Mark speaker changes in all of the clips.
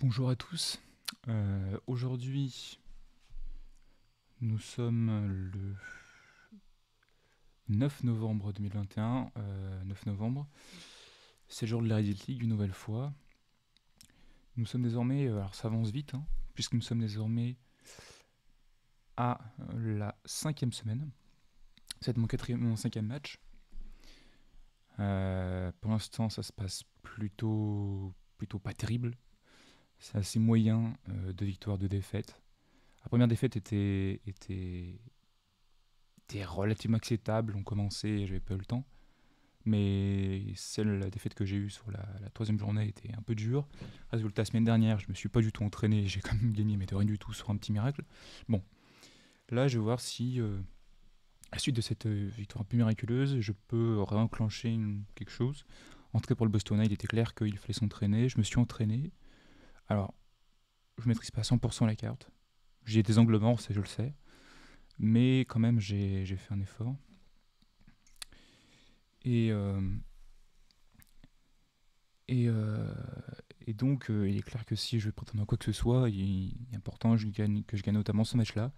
Speaker 1: Bonjour à tous. Aujourd'hui, nous sommes le 9 novembre 2021. 9 novembre, c'est le jour de la Reddit League une nouvelle fois. Nous sommes désormais, alors ça avance vite, hein, puisque nous sommes désormais à la 5e semaine. C'est mon 5e match. Pour l'instant, ça se passe plutôt pas terrible. C'est assez moyen, 2 victoires, 2 défaites. La première défaite était relativement acceptable. On commençait et j'avais pas eu le temps. Mais la défaite que j'ai eue sur la troisième journée était un peu dure. Résultat, la semaine dernière, je me suis pas du tout entraîné. J'ai quand même gagné, mais de rien du tout sur un petit miracle. Bon, là, je vais voir si, à la suite de cette victoire un peu miraculeuse, je peux réenclencher quelque chose. En tout cas, pour le Boston, il était clair qu'il fallait s'entraîner. Je me suis entraîné. Alors, je maîtrise pas à 100% la carte. J'ai des angles morts, ça je le sais. Mais quand même, j'ai fait un effort. Et, euh, et, euh, et donc, il est clair que si je veux prétendre à quoi que ce soit, il est important que je gagne notamment ce match-là.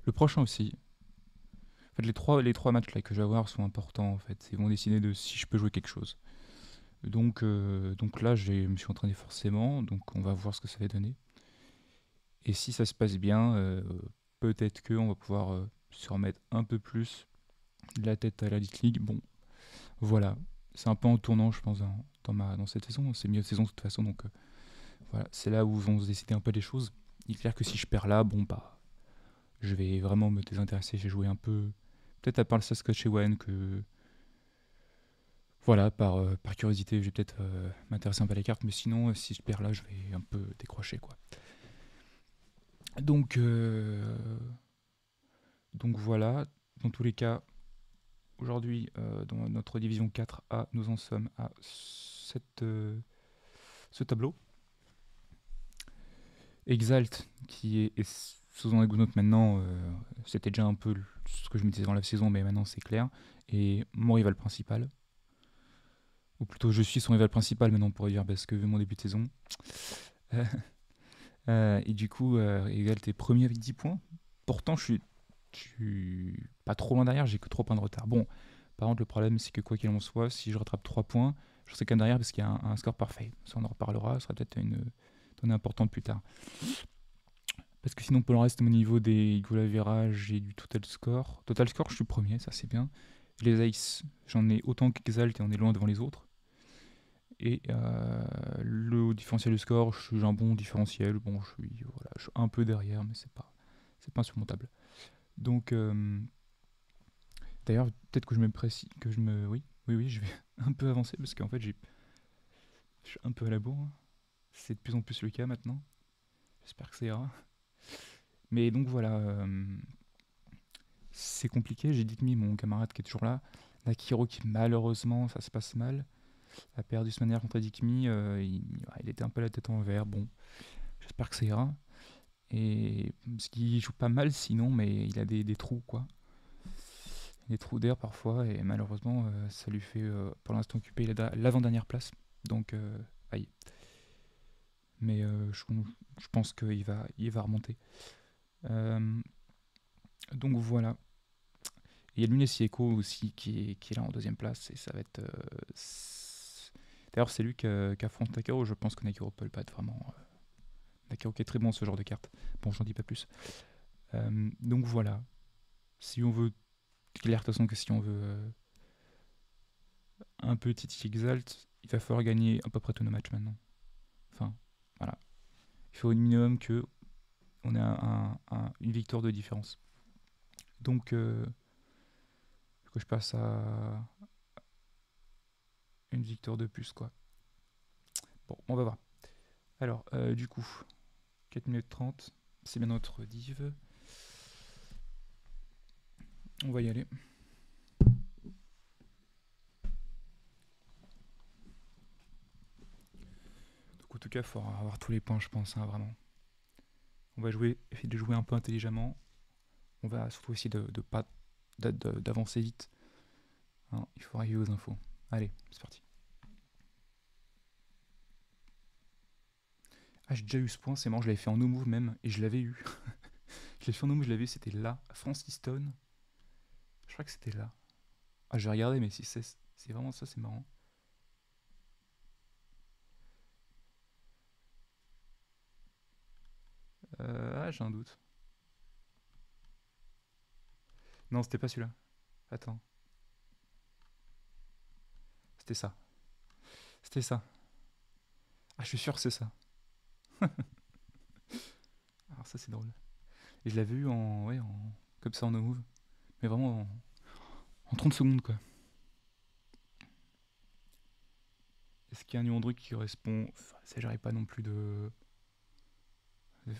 Speaker 1: Le prochain aussi. En fait, les trois matchs là, que je vais avoir sont importants. En fait. Ils vont décider de si je peux jouer quelque chose. Donc là, je me suis entraîné forcément. Donc on va voir ce que ça va donner. Et si ça se passe bien, peut-être qu'on va pouvoir se remettre un peu plus la tête à la Elite League. Bon, voilà. C'est un peu en tournant, je pense, dans cette saison. C'est mieux de saison de toute façon. Donc voilà, c'est là où vont se décider un peu les choses. Il est clair que si je perds là, bon bah, je vais vraiment me désintéresser. J'ai joué un peu, peut-être à part le Saskatchewan, que voilà, par curiosité, je vais peut-être m'intéresser un peu à la carte, mais sinon, si je perds là, je vais un peu décrocher quoi. Donc, euh, donc voilà, dans tous les cas, aujourd'hui, dans notre division 4A, nous en sommes à ce tableau. Exalt, qui est sous un Gounod maintenant, c'était déjà un peu ce que je me disais dans la saison, mais maintenant c'est clair. Et mon rival principal, ou plutôt je suis son rival principal maintenant, on pourrait dire, parce que vu mon début de saison. Euh, et du coup, Exalt est premier avec 10 points. Pourtant, je suis pas trop loin derrière, j'ai que 3 points de retard. Bon, par contre, le problème, c'est que quoi qu'il en soit, si je rattrape 3 points, je serai quand même derrière parce qu'il y a un score parfait. Ça, on en reparlera, ce sera peut-être une donnée importante plus tard. Parce que sinon, pour le reste, au niveau des goal average et du total score, je suis premier, ça c'est bien. Les aces, j'en ai autant qu'Exalt et on est loin devant les autres. Et le différentiel de score, j'ai un bon différentiel. Bon, je suis un peu derrière, mais c'est pas insurmontable. Donc, d'ailleurs, peut-être que je me précise, oui, je vais un peu avancer parce qu'en fait, je suis un peu à la bourre. C'est de plus en plus le cas maintenant. J'espère que ça ira. Mais donc voilà, c'est compliqué. J'ai Dikmi, mon camarade qui est toujours là. Nakiro qui malheureusement, ça se passe mal, a perdu ce manière contre Dikmi. Il était un peu la tête en verre. Bon, j'espère que ça ira. Et parce qu'il joue pas mal sinon, mais il a des trous quoi. Des trous d'air parfois et malheureusement ça lui fait pour l'instant occuper l'avant-dernière place. Donc aïe. Mais je pense qu'il va remonter. Euh, donc voilà. Il y a Lunes Sieko aussi qui est là en deuxième place et ça va être. D'ailleurs, c'est lui qui affronte Nakao. Je pense que Nakao peut le battre vraiment. Nakao qui est très bon ce genre de carte. Bon, j'en dis pas plus. Donc voilà. Si on veut. Claire, de toute façon, que si on veut un petit Exalt, il va falloir gagner à peu près tous nos matchs maintenant. Enfin, voilà. Il faut au minimum que on ait une victoire de différence. Donc, que je passe à une victoire de plus, quoi. Bon, on va voir. Alors, du coup, 4 minutes 30, c'est bien notre div. On va y aller. Donc, en tout cas, il faudra avoir tous les points, je pense, hein, vraiment. On va essayer de jouer un peu intelligemment. On va surtout essayer d'avancer vite. Hein, il faut arriver aux infos. Allez, c'est parti. Ah, j'ai déjà eu ce point, c'est marrant, je l'avais fait en no move même, et je l'avais eu. Je l'ai fait en no move, je l'avais eu, c'était là, Francis Stone. Je crois que c'était là. Ah, j'ai regardé, mais si c'est vraiment ça, c'est marrant. Ah, j'ai un doute. Non, c'était pas celui-là. Attends. C'était ça. C'était ça. Ah, je suis sûr que c'est ça. Alors ça, c'est drôle. Et je l'avais eu en... Ouais, comme ça en no move. Mais vraiment en 30 secondes, quoi. Est-ce qu'il y a un numéro de truc qui correspond... Enfin, ça, j'arrive pas non plus de...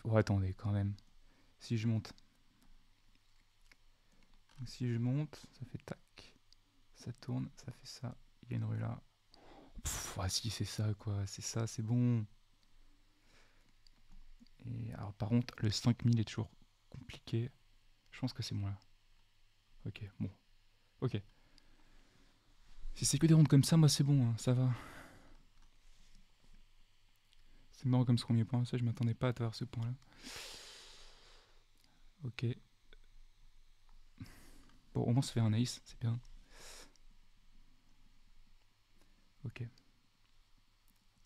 Speaker 1: Oh, attendez, quand même. Si je monte... Si je monte, ça fait tac. Ça tourne, ça fait ça. Il y a une rue là. Ah si, c'est ça, quoi. C'est ça, c'est bon. Et alors, par contre, le 5000 est toujours compliqué. Je pense que c'est moi là. Ok, bon. Ok. Si c'est que des rondes comme ça, moi c'est bon, hein, ça va. C'est marrant comme ce premier point, ça je m'attendais pas à avoir ce point là. Ok. Bon, au moins ça fait un ace, c'est bien. Ok.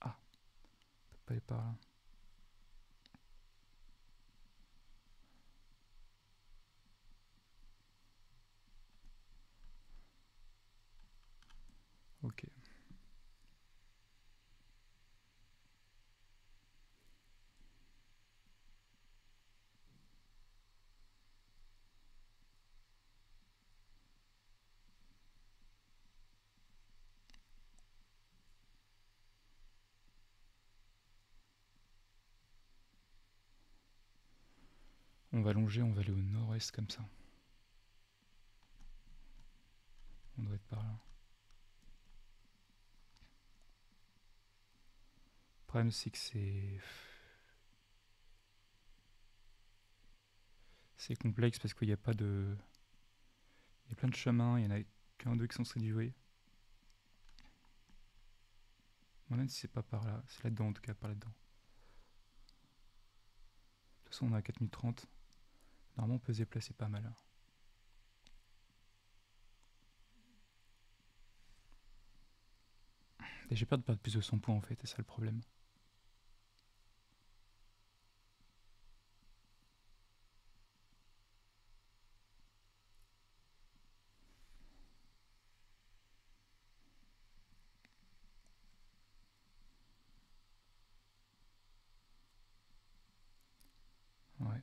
Speaker 1: Ah, on peut pas aller par là. Ok. On va longer, on va aller au nord-est comme ça. On doit être par là. Le problème c'est que c'est complexe parce qu'il n'y a pas de... Il y a plein de chemins, il y en a qu'un deux qui sont censés jouer. Même si c'est pas par là, c'est là-dedans en tout cas, par là-dedans. De toute façon on est à 4030. Normalement on peut se déplacer pas mal. Et j'ai peur de perdre plus de 100 points en fait, c'est ça le problème. Ouais.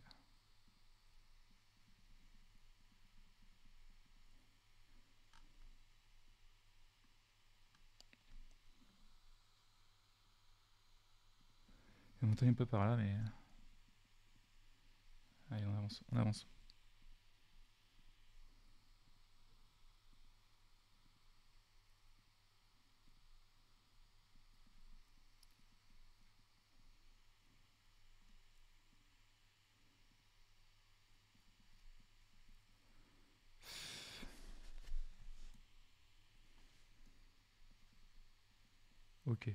Speaker 1: Je vais monter un peu par là, mais... Allez, on avance, on avance. Ok.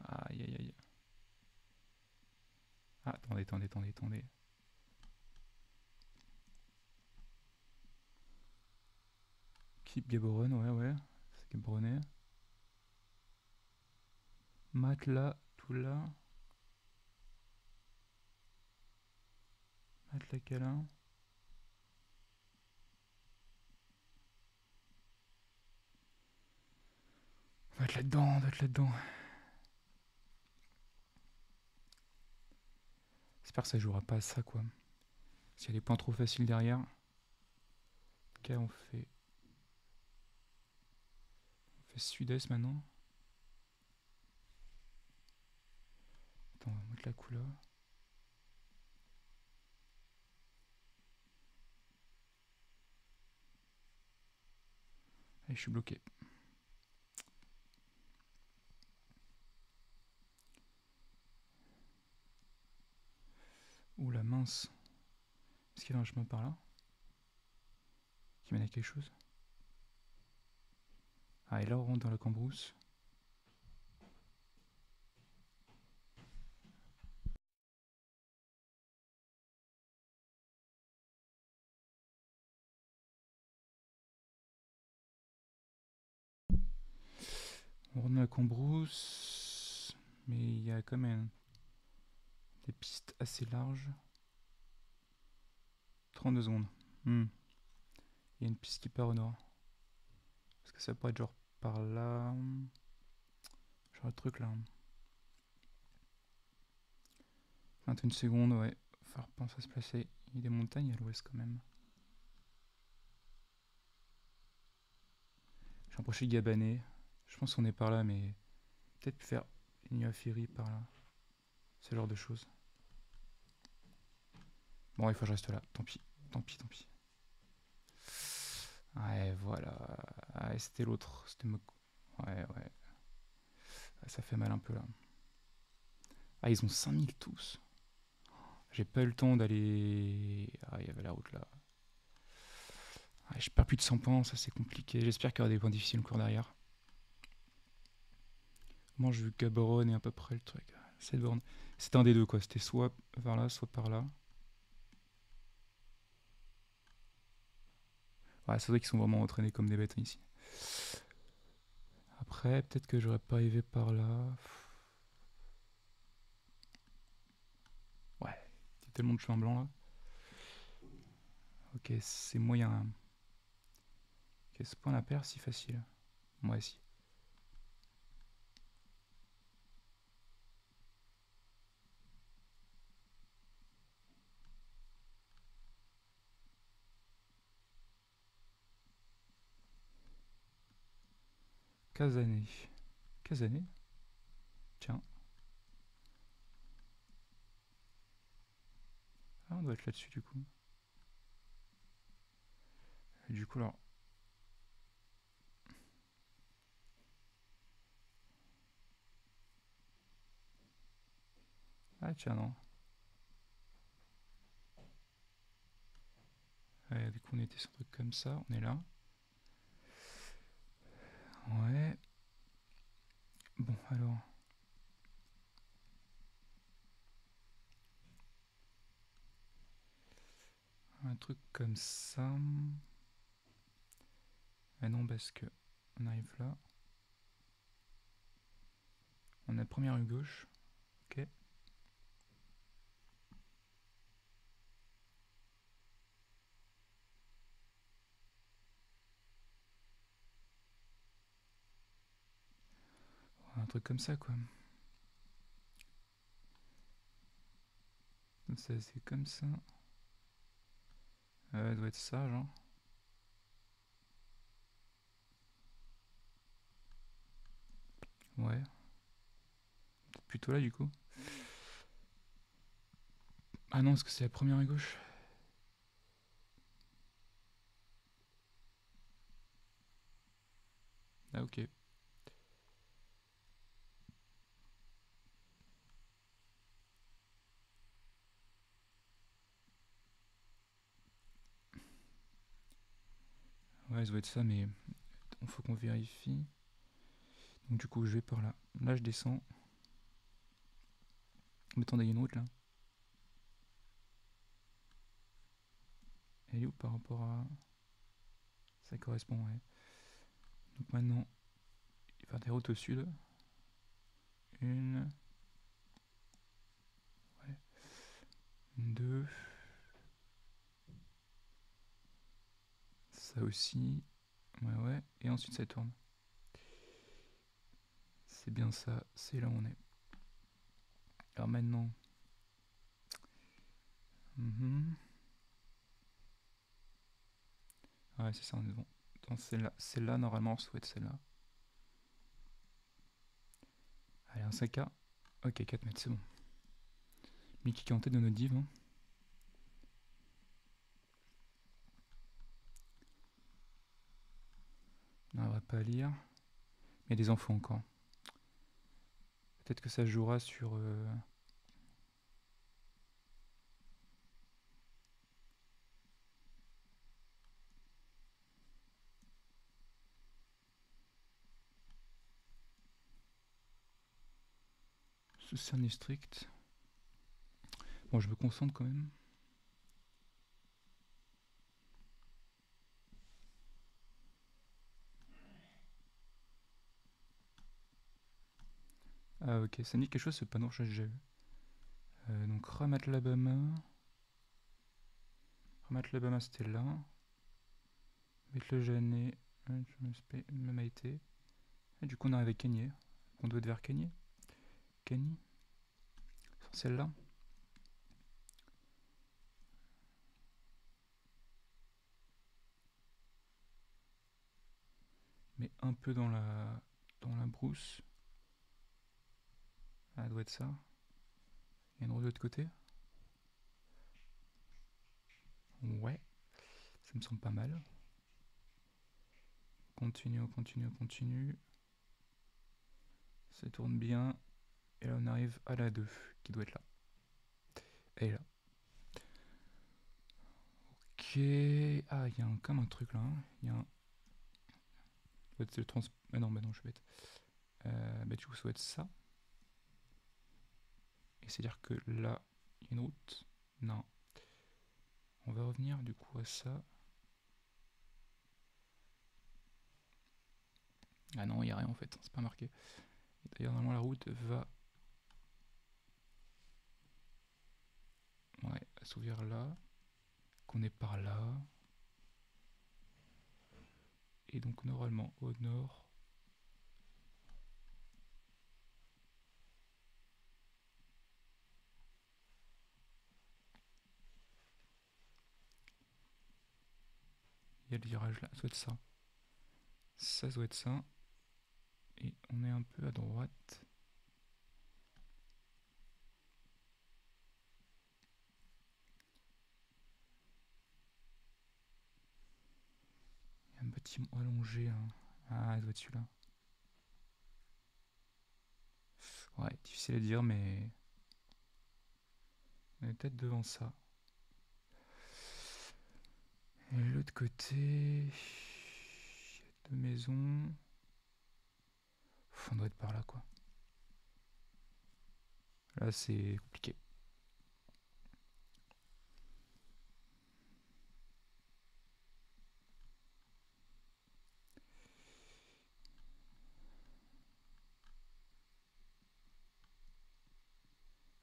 Speaker 1: Aïe, aïe, aïe. Ah, attendez, attendez, attendez, attendez. Keep Gaborone, ouais, ouais. C'est Gaborone. Matelas, tout là. Matelas câlin. On doit être là-dedans, on doit être là-dedans. J'espère que ça jouera pas à ça, quoi. S'il y a des points trop faciles derrière. Ok, on fait sud-est maintenant. Attends, on va mettre la couleur. Allez, je suis bloqué. Ouh la mince. Est-ce qu'il y a un chemin par là qui mène à quelque chose? Ah, et là on rentre dans la cambrousse. On retourne à Cambrousse. Mais il y a quand même des pistes assez larges. 32 secondes. Il y a une piste qui part au nord. Est-ce que ça pourrait être genre par là? Genre le truc là. 21 secondes, ouais. Il va falloir penser à se placer. Il y a des montagnes à l'ouest quand même. J'ai approché Gabanet. Je pense qu'on est par là, mais peut-être faire une nuit à Ferry par là. Ce genre de choses. Bon, il faut que je reste là. Tant pis, tant pis, tant pis. Ouais, voilà. Ah, c'était l'autre. C'était Ouais, ouais. Ah, ça fait mal un peu là. Ah, ils ont 5000 tous. J'ai pas eu le temps d'aller. Ah, il y avait la route là. Ah, je perds plus de 100 points, ça c'est compliqué. J'espère qu'il y aura des points difficiles au cours derrière. Moi, j'ai vu Gaborone et à peu près le truc. Cette borne. C'était un des deux quoi. C'était soit vers là, soit par là. Ouais, c'est vrai qu'ils sont vraiment entraînés comme des bêtes ici. Après, peut-être que j'aurais pas arrivé par là. Ouais, il y a tellement de chemin blanc là. Ok, c'est moyen. Ok, ce point la paire, si facile. Moi aussi. Casané. Casané. Tiens. Ah, on doit être là-dessus du coup. Et du coup, alors. Ah, tiens, non. Ouais, du coup, on était sur un truc comme ça. On est là. Ouais. Bon, alors. Un truc comme ça. Ah non, parce que. On arrive là. On a première rue gauche. Ok. Un truc comme ça, quoi. Ça, c'est comme ça. Ça doit être ça, genre. Ouais. Peut-être plutôt là, du coup. Ah non, est-ce que c'est la première à gauche? Ah, ok. Ouais, ça doit être ça, mais il faut qu'on vérifie. Donc, du coup, je vais par là. Là, je descends. Mais attendez, il y a une route là. Elle est où par rapport à. Ça correspond, ouais. Donc maintenant, il va y avoir des routes au sud. Une. Ouais. Deux. Ça aussi. Ouais, ouais. Et ensuite, ça tourne. C'est bien ça. C'est là où on est. Alors maintenant. Ouais, c'est ça, on est bon. Attends, celle-là, normalement, ça doit être celle-là. Allez, un 5K. Ok, 4 mètres, c'est bon. Mickey qui est en tête de notre div. Hein. On n'arrivera pas à lire. Mais il y a des infos encore. Peut-être que ça jouera sur. Sous Cerny strict. Bon, je me concentre quand même. Ah ok, ça me dit quelque chose ce panneau, j'ai déjà vu. Donc Ramat Labama. Ramat Labama c'était là. Mettre le Janet. Même été. Et du coup on arrive avec Kenyé. On doit être vers Kenyé. Kenny. Celle-là. Mais un peu dans la brousse. Ah, ça doit être ça. Il y a une roue de l'autre côté. Ouais, ça me semble pas mal. Continue, on continue, on continue. Ça tourne bien. Et là on arrive à la 2, qui doit être là. Elle est là. Ok. Ah, il y a comme un truc là. Il y a un... C'est le trans... Ah non, bah non, je suis bête. Bah du coup, ça doit être ça. Et c'est-à-dire que là, il y a une route. Non. On va revenir du coup à ça. Ah non, il n'y a rien en fait, c'est pas marqué. D'ailleurs, normalement, la route va... Ouais, s'ouvrir là. Qu'on est par là. Et donc, normalement, au nord... Il y a le virage là, ça doit être ça. Ça doit être ça. Et on est un peu à droite. Il y a un bâtiment allongé. Hein. Ah, ça doit être celui-là. Ouais, difficile à dire, mais... On est peut-être devant ça. Et de l'autre côté... Il y a deux maisons... On doit être par là, quoi. Là, c'est compliqué.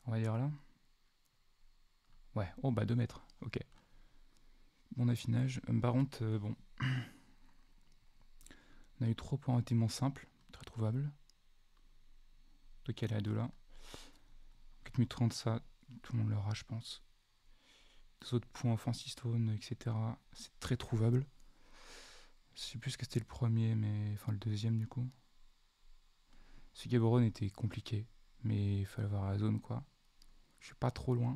Speaker 1: On va dire là. Ouais, oh bah 2 mètres, ok. Bon affinage. Par contre, bon. On a eu 3 points relativement simples, très trouvables. Donc elle est à 2 là. 4 minutes 30, ça, tout le monde l'aura, je pense. Deux autres points, Fancy Stone, etc. C'est très trouvable. Je sais plus ce que c'était le premier, mais. Enfin, le deuxième du coup. Ce Gaborone était compliqué, mais il fallait avoir la zone quoi. Je suis pas trop loin.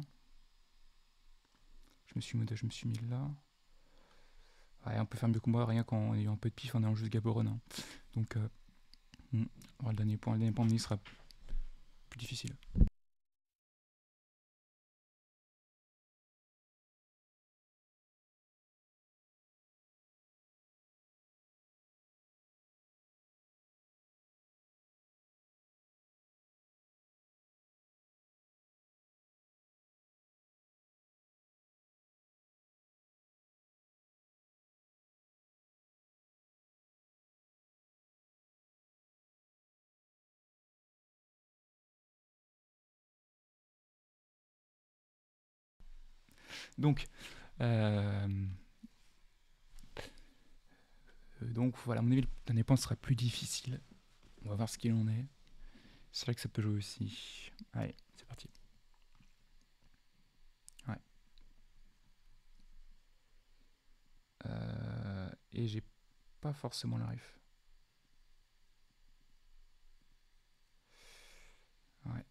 Speaker 1: Je me suis mis là. Ouais, on peut faire mieux que moi, rien qu'en ayant un peu de pif en ayant juste Gaborone. Hein. Donc, le dernier point, de sera plus difficile. Donc, voilà, à mon avis, le dernier point sera plus difficile. On va voir ce qu'il en est. C'est vrai que ça peut jouer aussi. Allez, c'est parti. Ouais. Et j'ai pas forcément la ref. Ouais.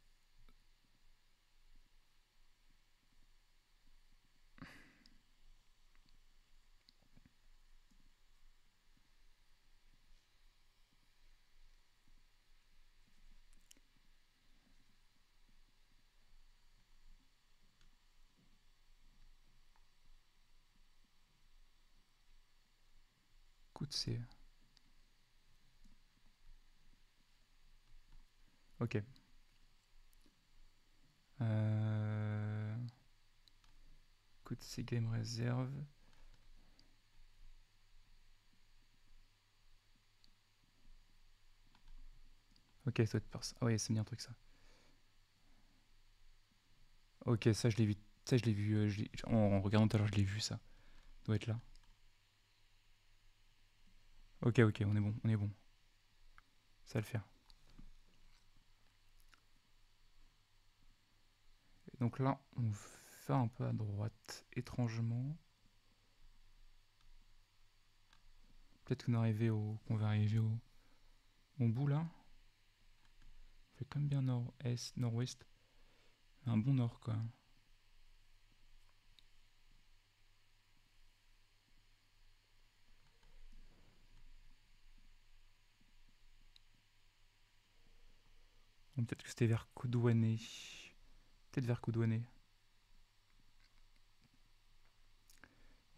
Speaker 1: Écoute, c'est... Ok. Écoute, c'est game réserve. Ok, ça doit être Perse. Ah ouais, c'est bien un truc ça. Ok, ça je l'ai vu. Ça je l'ai vu. En regardant tout à l'heure, je l'ai vu ça. Ça doit être là. Ok, ok, on est bon, on est bon. Ça va le faire. Et donc là, on va un peu à droite, étrangement. Peut-être qu'on va arriver au bout là. On fait quand même bien nord-est, nord-ouest. Un bon nord quoi. Bon, peut-être que c'était vers Coudouané. Peut-être vers Coudouané.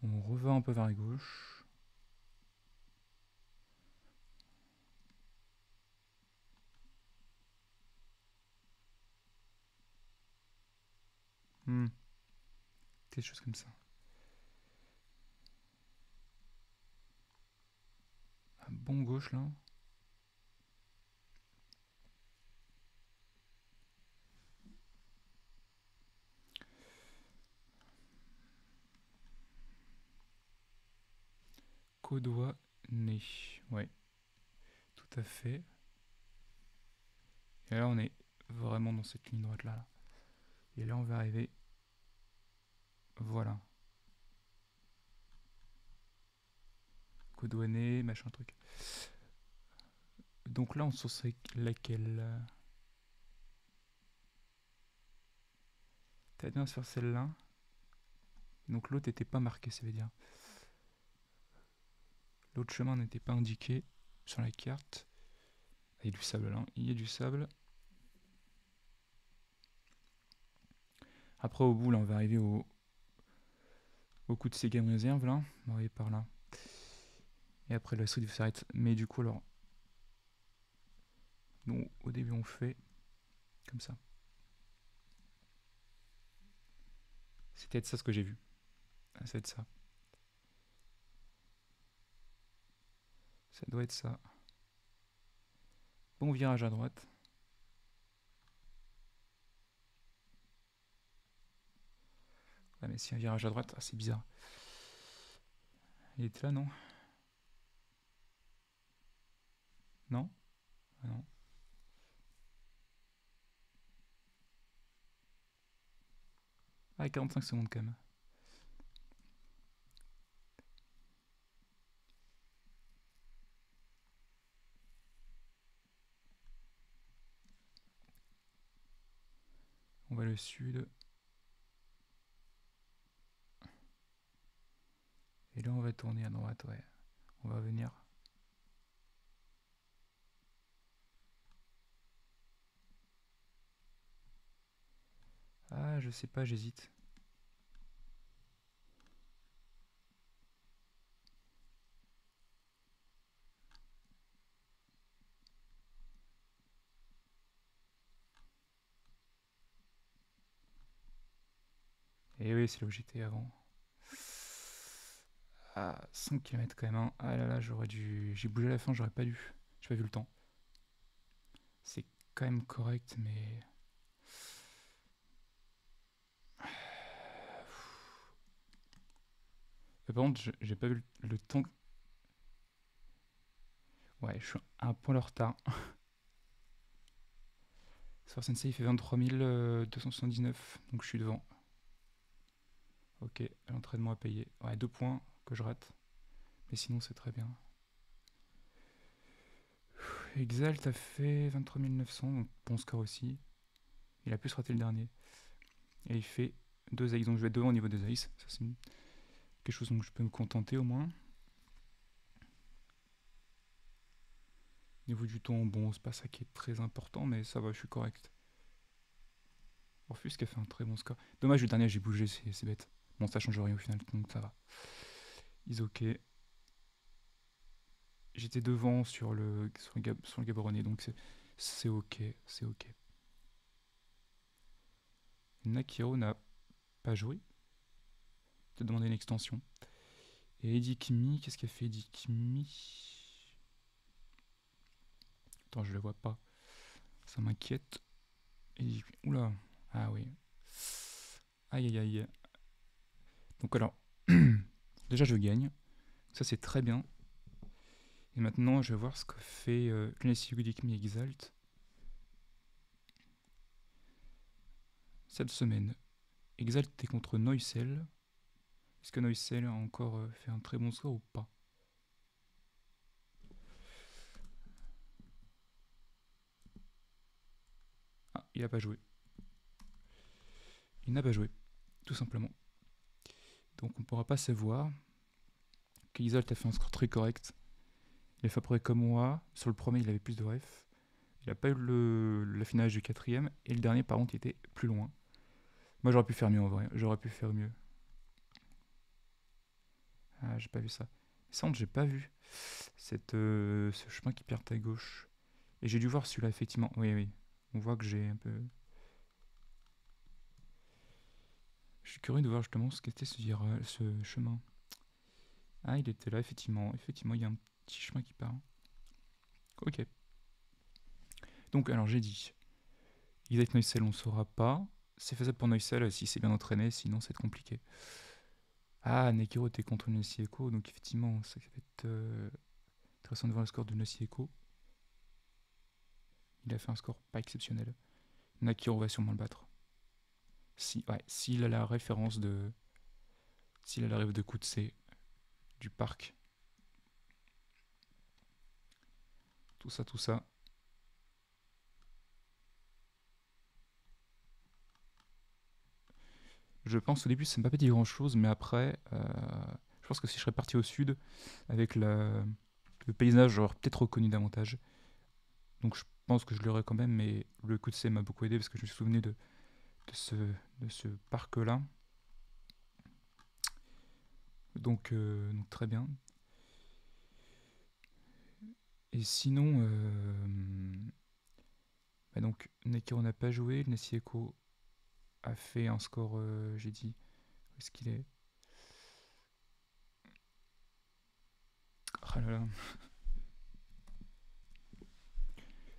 Speaker 1: On revient un peu vers la gauche. Hmm, quelque chose comme ça. Un bon gauche là. Coudouané. Ouais, tout à fait. Et là, on est vraiment dans cette ligne droite là. Et là, on va arriver. Voilà. Coudouané, machin truc. Donc là, on sourcerait laquelle? T'as bien sur celle-là. Donc l'autre n'était pas marqué, ça veut dire. L'autre chemin n'était pas indiqué sur la carte. Ah, il y a du sable là. Il y a du sable. Après, au bout, là, on va arriver au coup de ces gammes réserve là. On va arriver par là. Et après, la street s'arrête. Mais du coup, alors. Nous, au début, on fait comme ça. C'est peut-être ça ce que j'ai vu. Ah, ça doit être ça. Ça doit être ça. Bon virage à droite. Ouais, mais si un virage à droite, ah, c'est bizarre. Il était là, non? Non? Ah non. Ah, 45 secondes quand même. On va le sud. Et là, on va tourner à droite, ouais. On va venir. Ah, je sais pas, j'hésite. Et oui, c'est là où j'étais avant. Ah, 5 km quand même, hein. Ah là là, j'aurais dû. J'ai bougé à la fin, j'aurais pas dû. J'ai pas vu le temps. C'est quand même correct, mais. Par contre, j'ai pas vu le temps. Ouais, je suis un point de retard. Sur Sensei, il fait 23 279, donc je suis devant. Ok, l'entraînement à payer. Ouais, 2 points que je rate. Mais sinon, c'est très bien. Exalt a fait 23 900, donc bon score aussi. Il a plus raté le dernier. Et il fait 2 ice, donc je vais être devant au niveau des ice. Ça, c'est quelque chose dont je peux me contenter au moins. Au niveau du temps, bon, c'est pas ça qui est très important, mais ça va, je suis correct. Orphus qui a fait un très bon score. Dommage, le dernier, j'ai bougé, c'est bête. Bon, ça change rien au final, donc ça va. Is ok. J'étais devant sur le Gaborone, donc c'est ok, c'est ok. Nakiro n'a pas joué. Peut-être demander une extension. Et Eddie Kimi, qu'est-ce qu'a fait Eddie Kimi? Attends, je le vois pas. Ça m'inquiète. Et... Oula. Ah oui. Aïe aïe aïe. Donc alors, déjà je gagne. Ça c'est très bien. Et maintenant je vais voir ce que fait Lunacy Godikmi Exalt. Cette semaine, Exalt est contre Noicel. Est-ce que Noicel a encore fait un très bon score ou pas? Ah, il n'a pas joué. Il n'a pas joué, tout simplement. Donc on ne pourra pas savoir qu'Exalt a fait un score très correct. Il a fait à peu près comme moi. Sur le premier, il avait plus de ref. Il n'a pas eu la finale du quatrième. Et le dernier, par contre, il était plus loin. Moi, j'aurais pu faire mieux en vrai. J'aurais pu faire mieux. Ah, j'ai pas vu ça. Ça, j'ai pas vu ce chemin qui perd à gauche. Et j'ai dû voir celui-là, effectivement. Oui, oui. On voit que j'ai un peu... Je suis curieux de voir justement ce qu'était ce chemin. Ah, il était là, effectivement. Effectivement, il y a un petit chemin qui part. Ok. Donc, alors, j'ai dit... Exact Noicel, on ne saura pas. C'est faisable pour Noicel si c'est bien entraîné, sinon c'est compliqué. Ah, Nekiro était contre Nocieko, donc effectivement, ça va être intéressant de voir le score de Nocieko. Il a fait un score pas exceptionnel. Nakiro va sûrement le battre. S'il a la référence de. S'il a la rêve de coup de C du parc. Tout ça, tout ça. Je pense au début ça ne m'a pas dit grand chose, mais après, je pense que si je serais parti au sud, avec le paysage, j'aurais peut-être reconnu davantage. Donc je pense que je l'aurais quand même, mais le coup de C m'a beaucoup aidé parce que je me souvenais de ce parc-là. Donc très bien. Et sinon, donc Nekiro n'a pas joué, Nessieko a fait un score, j'ai dit, où est-ce qu'il est? Ah là là.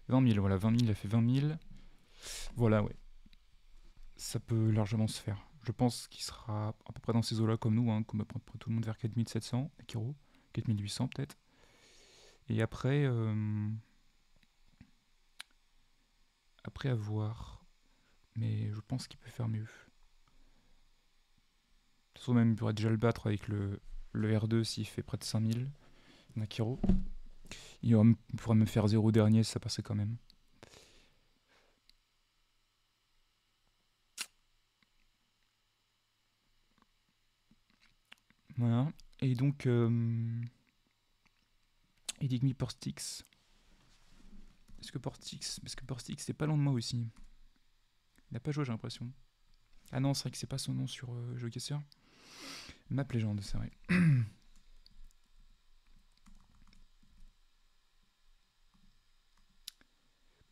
Speaker 1: 20 000, voilà, 20 000, il a fait 20 000. Voilà, ouais. Ça peut largement se faire. Je pense qu'il sera à peu près dans ces eaux-là comme nous, hein, comme à peu près tout le monde vers 4700, Nekiro, 4800 peut-être. Et après à voir. Mais je pense qu'il peut faire mieux. De toute façon, même il pourrait déjà le battre avec le R2 s'il fait près de 5000, Nakiro. Il pourrait même faire 0 dernier si ça passait quand même. Voilà. Et donc, Enigmi Portix. Est-ce que Portix c'est pas loin de moi aussi? Il n'a pas joué, j'ai l'impression. Ah non, c'est vrai que c'est pas son nom sur GeoGuessr. Map Légende, c'est vrai.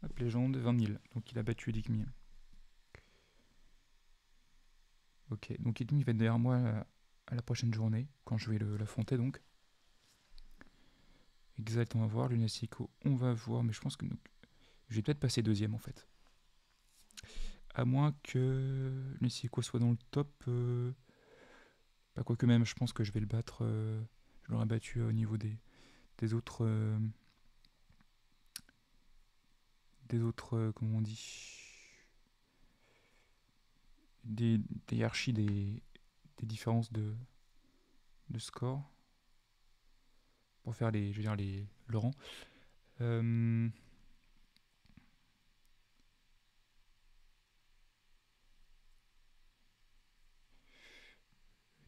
Speaker 1: Map Légende, 20 000. Donc il a battu Enigmi. Ok, donc Enigmi va être derrière moi à la prochaine journée, quand je vais l'affronter donc. Exalt, on va voir. Lunacico, on va voir. Mais je pense que je vais peut-être passer deuxième en fait. À moins que Lunacico soit dans le top. Pas quoi que même, je pense que je vais le battre. Je l'aurais battu au niveau des autres. Comment on dit? Des hiérarchies, des différences de score. Pour faire je veux dire, le rang.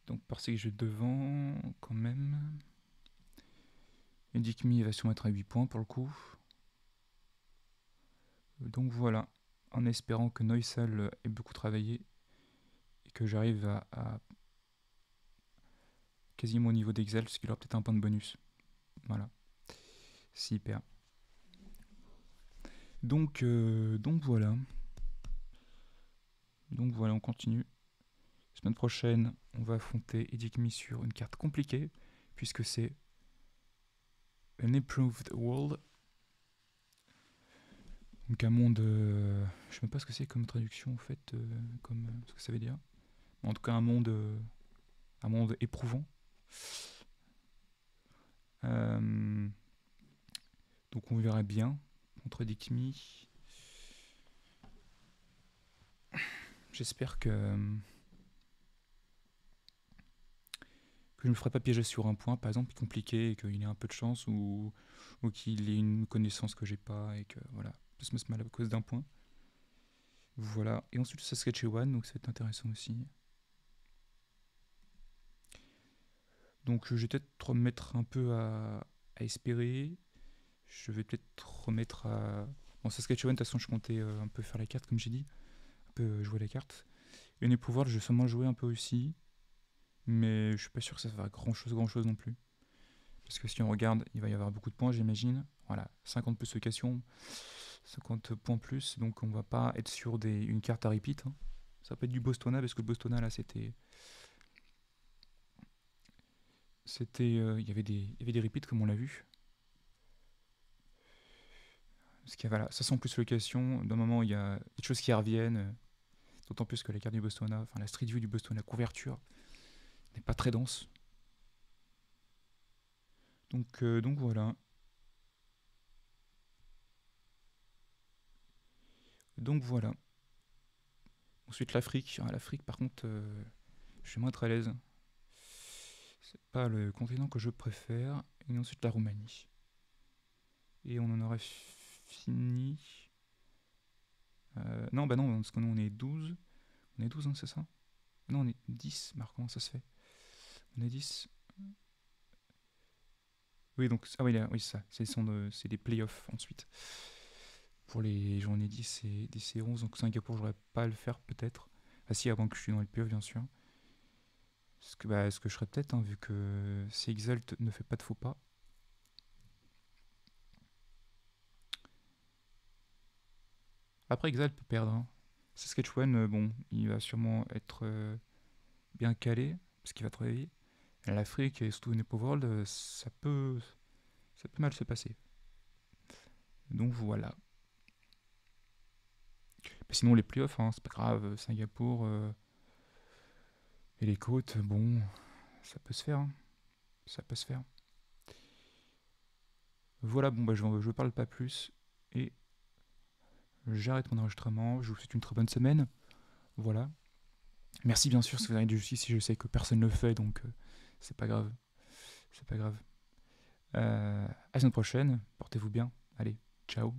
Speaker 1: Donc parce que je vais devant quand même. Et Dikmi va sûrement être à 8 points pour le coup. Donc voilà, en espérant que Noisal ait beaucoup travaillé et que j'arrive à quasiment au niveau d'Exalt, parce qu'il aura peut-être un point de bonus. Voilà, super. Donc voilà. Donc voilà, on continue. Semaine prochaine, on va affronter Edikmi sur une carte compliquée, puisque c'est An Improved World. Donc un monde, je sais même pas ce que c'est comme traduction en fait, comme ce que ça veut dire. En tout cas un monde éprouvant. Euh, donc on verra bien contre Dick Me. J'espère que je ne me ferai pas piéger sur un point, par exemple, compliqué, et qu'il ait un peu de chance, ou qu'il ait une connaissance que j'ai pas, et que voilà, tout se passe mal à cause d'un point. Voilà. Et ensuite Saskatchewan, donc ça va être intéressant aussi. Donc je vais peut-être remettre un peu à espérer. Je vais peut-être remettre à. Bon, Saskatchewan, de toute façon, je comptais un peu faire la carte, comme j'ai dit, un peu jouer la carte. Et les pouvoirs, je vais sûrement jouer un peu aussi, mais je suis pas sûr que ça va grand chose non plus. Parce que si on regarde, il va y avoir beaucoup de points, j'imagine. Voilà, 50 plus location, 50 points plus, donc on va pas être sur une carte à repeat. Hein. Ça peut être du Bostona, parce que le Bostona, là, c'était. Il y avait des repeats, comme on l'a vu. Parce qu'il y a, voilà, 500 plus location, d'un moment, il y a des choses qui reviennent. D'autant plus que la carte du Bostona, enfin la Street View du Bostona couverture, n'est pas très dense. Donc voilà. Donc voilà. Ensuite l'Afrique. Ah, l'Afrique par contre, je suis moins très à l'aise. C'est pas le continent que je préfère. Et ensuite la Roumanie. Et on en aurait fini. Non, bah non, parce que nous on est 12. On est 12, hein, c'est ça? Non, on est 10. Marc, comment ça se fait? On est 10. Oui, donc, ah oui, là, oui, c'est ça. C'est des playoffs ensuite. Pour les journées 10 et 10 et 11. Donc Singapour, j'aurais pas à le faire peut-être. Ah si, avant que je suis dans les playoffs, bien sûr. Ce que je ferais peut-être, hein, vu que si Exalt ne fait pas de faux pas. Après, Exalt peut perdre. Hein. Saskatchewan, bon, il va sûrement être bien calé, parce qu'il va travailler. L'Afrique et surtout Nepo World, ça peut mal se passer. Donc voilà. Mais sinon, les playoffs, hein, c'est pas grave. Singapour et les côtes, bon, ça peut se faire. Hein. Ça peut se faire. Voilà, bon, bah, je parle pas plus. Et j'arrête mon enregistrement. Je vous souhaite une très bonne semaine. Voilà. Merci bien sûr si vous avez du justice, si je sais que personne ne le fait, donc c'est pas grave. C'est pas grave. À la semaine prochaine. Portez-vous bien. Allez, ciao.